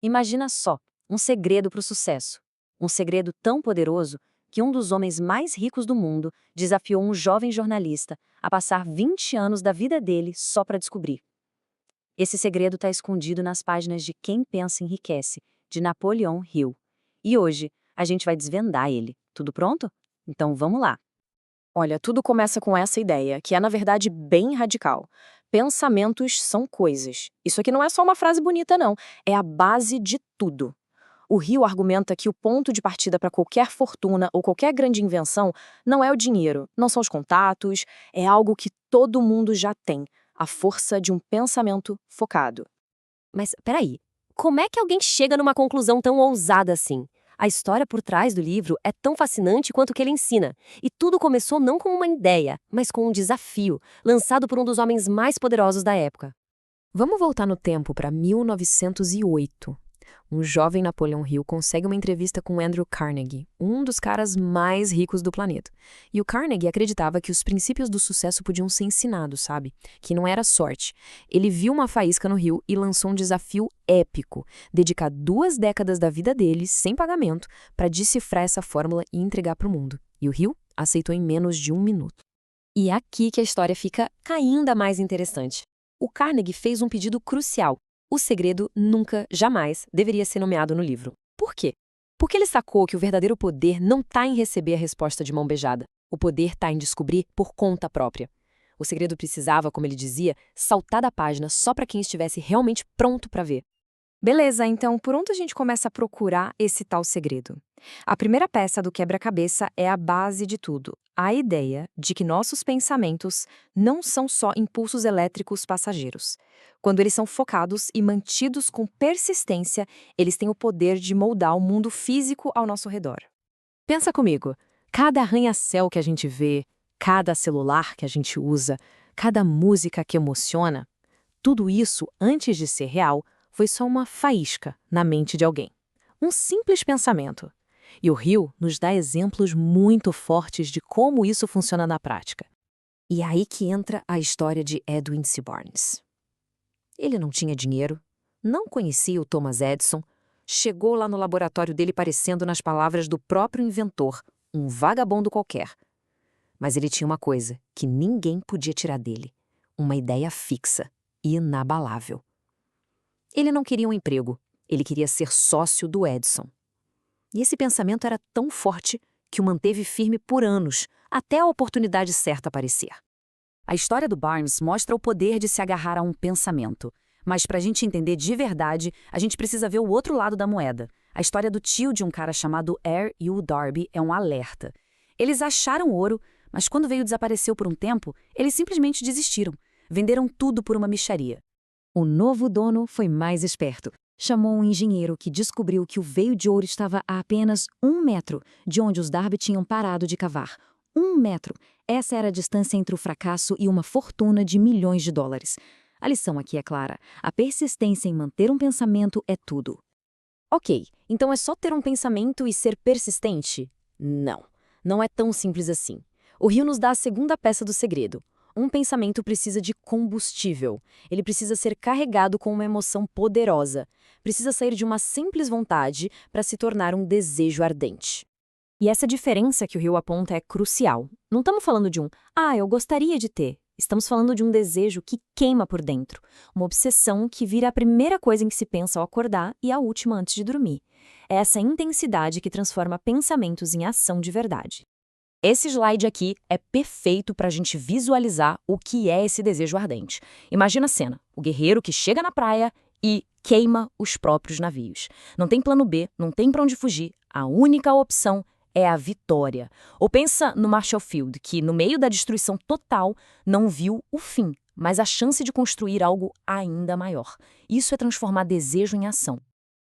Imagina só, um segredo para o sucesso. Um segredo tão poderoso que um dos homens mais ricos do mundo desafiou um jovem jornalista a passar 20 anos da vida dele só para descobrir. Esse segredo está escondido nas páginas de Quem Pensa Enriquece, de Napoleon Hill. E hoje a gente vai desvendar ele. Tudo pronto? Então vamos lá. Olha, tudo começa com essa ideia, que é na verdade bem radical. Pensamentos são coisas. Isso aqui não é só uma frase bonita, não. É a base de tudo. O Rio argumenta que o ponto de partida para qualquer fortuna ou qualquer grande invenção não é o dinheiro, não são os contatos, é algo que todo mundo já tem, a força de um pensamento focado. Mas peraí, como é que alguém chega numa conclusão tão ousada assim? A história por trás do livro é tão fascinante quanto o que ele ensina. E tudo começou não com uma ideia, mas com um desafio, lançado por um dos homens mais poderosos da época. Vamos voltar no tempo para 1908. Um jovem Napoleon Hill consegue uma entrevista com Andrew Carnegie, um dos caras mais ricos do planeta. E o Carnegie acreditava que os princípios do sucesso podiam ser ensinados, sabe? Que não era sorte. Ele viu uma faísca no Hill e lançou um desafio épico, dedicar 2 décadas da vida dele, sem pagamento, para decifrar essa fórmula e entregar para o mundo. E o Hill aceitou em menos de 1 minuto. E é aqui que a história fica ainda mais interessante. O Carnegie fez um pedido crucial. O segredo nunca, jamais, deveria ser nomeado no livro. Por quê? Porque ele sacou que o verdadeiro poder não está em receber a resposta de mão beijada. O poder está em descobrir por conta própria. O segredo precisava, como ele dizia, saltar da página só para quem estivesse realmente pronto para ver. Beleza, então por onde a gente começa a procurar esse tal segredo? A primeira peça do quebra-cabeça é a base de tudo, a ideia de que nossos pensamentos não são só impulsos elétricos passageiros. Quando eles são focados e mantidos com persistência, eles têm o poder de moldar o mundo físico ao nosso redor. Pensa comigo, cada arranha-céu que a gente vê, cada celular que a gente usa, cada música que emociona, tudo isso, antes de ser real, foi só uma faísca na mente de alguém. Um simples pensamento. E o Rio nos dá exemplos muito fortes de como isso funciona na prática. E é aí que entra a história de Edwin C. Barnes. Ele não tinha dinheiro, não conhecia o Thomas Edison, chegou lá no laboratório dele parecendo, nas palavras do próprio inventor, um vagabundo qualquer. Mas ele tinha uma coisa que ninguém podia tirar dele, uma ideia fixa e inabalável. Ele não queria um emprego, ele queria ser sócio do Edison. E esse pensamento era tão forte que o manteve firme por anos, até a oportunidade certa aparecer. A história do Barnes mostra o poder de se agarrar a um pensamento. Mas para a gente entender de verdade, a gente precisa ver o outro lado da moeda. A história do tio de um cara chamado R. U. Darby é um alerta. Eles acharam ouro, mas quando veio desapareceu por um tempo, eles simplesmente desistiram. Venderam tudo por uma mixaria. O novo dono foi mais esperto. Chamou um engenheiro que descobriu que o veio de ouro estava a apenas 1 metro de onde os Darby tinham parado de cavar. 1 metro. Essa era a distância entre o fracasso e uma fortuna de milhões de dólares. A lição aqui é clara. A persistência em manter um pensamento é tudo. Ok, então é só ter um pensamento e ser persistente? Não, não é tão simples assim. O Rio nos dá a segunda peça do segredo. Um pensamento precisa de combustível. Ele precisa ser carregado com uma emoção poderosa. Precisa sair de uma simples vontade para se tornar um desejo ardente. E essa diferença que o Rio aponta é crucial. Não estamos falando de eu gostaria de ter. Estamos falando de um desejo que queima por dentro. Uma obsessão que vira a primeira coisa em que se pensa ao acordar e a última antes de dormir. É essa intensidade que transforma pensamentos em ação de verdade. Esse slide aqui é perfeito para a gente visualizar o que é esse desejo ardente. Imagina a cena, o guerreiro que chega na praia e queima os próprios navios. Não tem plano B, não tem para onde fugir, a única opção é a vitória. Ou pensa no Marshall Field, que no meio da destruição total não viu o fim, mas a chance de construir algo ainda maior. Isso é transformar desejo em ação.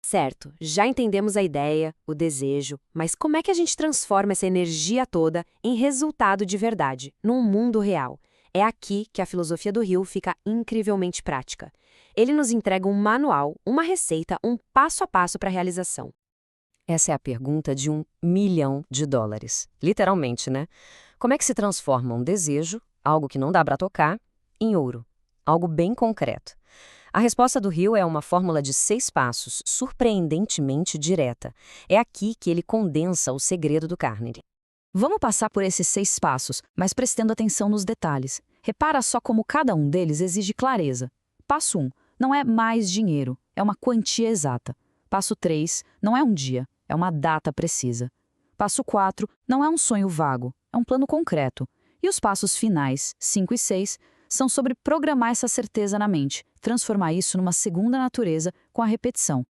Certo, já entendemos a ideia, o desejo, mas como é que a gente transforma essa energia toda em resultado de verdade, num mundo real? É aqui que a filosofia do Rio fica incrivelmente prática. Ele nos entrega um manual, uma receita, um passo a passo para a realização. Essa é a pergunta de $1 milhão. Literalmente, né? Como é que se transforma um desejo, algo que não dá para tocar, em ouro? Algo bem concreto. A resposta do Hill é uma fórmula de 6 passos, surpreendentemente direta. É aqui que ele condensa o segredo do Carnegie. Vamos passar por esses 6 passos, mas prestando atenção nos detalhes. Repara só como cada um deles exige clareza. Passo 1. Não é mais dinheiro, é uma quantia exata. Passo 3. Não é um dia, é uma data precisa. Passo 4. Não é um sonho vago, é um plano concreto. E os passos finais, 5 e 6, são sobre programar essa certeza na mente, transformar isso numa segunda natureza com a repetição.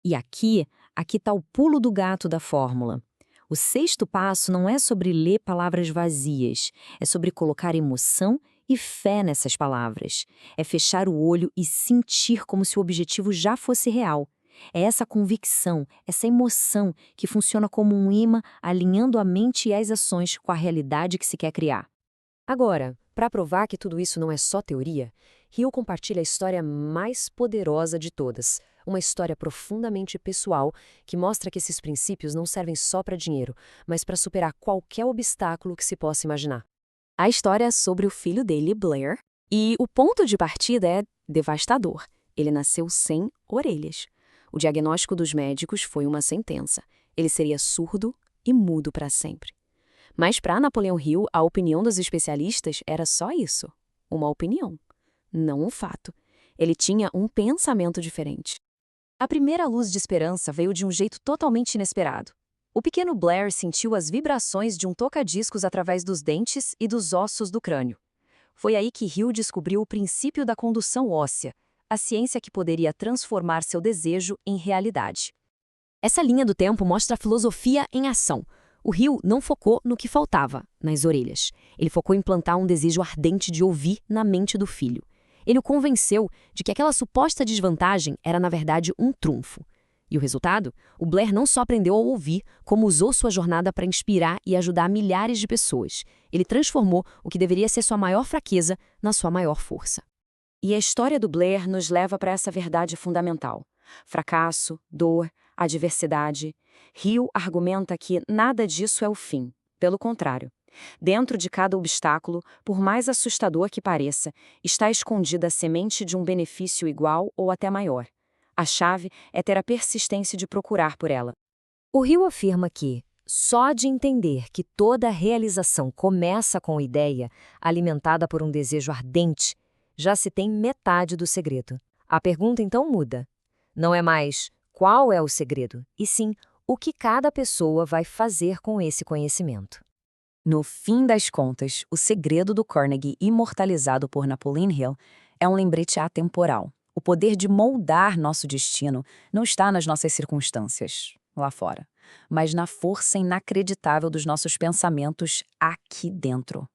E aqui está o pulo do gato da fórmula. O 6º passo não é sobre ler palavras vazias, é sobre colocar emoção e fé nessas palavras. É fechar o olho e sentir como se o objetivo já fosse real. É essa convicção, essa emoção que funciona como um imã alinhando a mente e as ações com a realidade que se quer criar. Agora, para provar que tudo isso não é só teoria, Hill compartilha a história mais poderosa de todas, uma história profundamente pessoal que mostra que esses princípios não servem só para dinheiro, mas para superar qualquer obstáculo que se possa imaginar. A história é sobre o filho dele, Blair, e o ponto de partida é devastador. Ele nasceu sem orelhas. O diagnóstico dos médicos foi uma sentença. Ele seria surdo e mudo para sempre. Mas para Napoleão Hill, a opinião dos especialistas era só isso, uma opinião, não um fato. Ele tinha um pensamento diferente. A primeira luz de esperança veio de um jeito totalmente inesperado. O pequeno Blair sentiu as vibrações de um toca-discos através dos dentes e dos ossos do crânio. Foi aí que Hill descobriu o princípio da condução óssea, a ciência que poderia transformar seu desejo em realidade. Essa linha do tempo mostra a filosofia em ação. O Hill não focou no que faltava, nas orelhas. Ele focou em plantar um desejo ardente de ouvir na mente do filho. Ele o convenceu de que aquela suposta desvantagem era, na verdade, um trunfo. E o resultado? O Blair não só aprendeu a ouvir, como usou sua jornada para inspirar e ajudar milhares de pessoas. Ele transformou o que deveria ser sua maior fraqueza na sua maior força. E a história do Blair nos leva para essa verdade fundamental. Fracasso, dor, adversidade. Hill argumenta que nada disso é o fim. Pelo contrário. Dentro de cada obstáculo, por mais assustador que pareça, está escondida a semente de um benefício igual ou até maior. A chave é ter a persistência de procurar por ela. O Hill afirma que, só de entender que toda realização começa com ideia, alimentada por um desejo ardente, já se tem metade do segredo. A pergunta então muda. Não é mais qual é o segredo, e sim o que cada pessoa vai fazer com esse conhecimento. No fim das contas, o segredo do Carnegie imortalizado por Napoleon Hill é um lembrete atemporal. O poder de moldar nosso destino não está nas nossas circunstâncias, lá fora, mas na força inacreditável dos nossos pensamentos aqui dentro.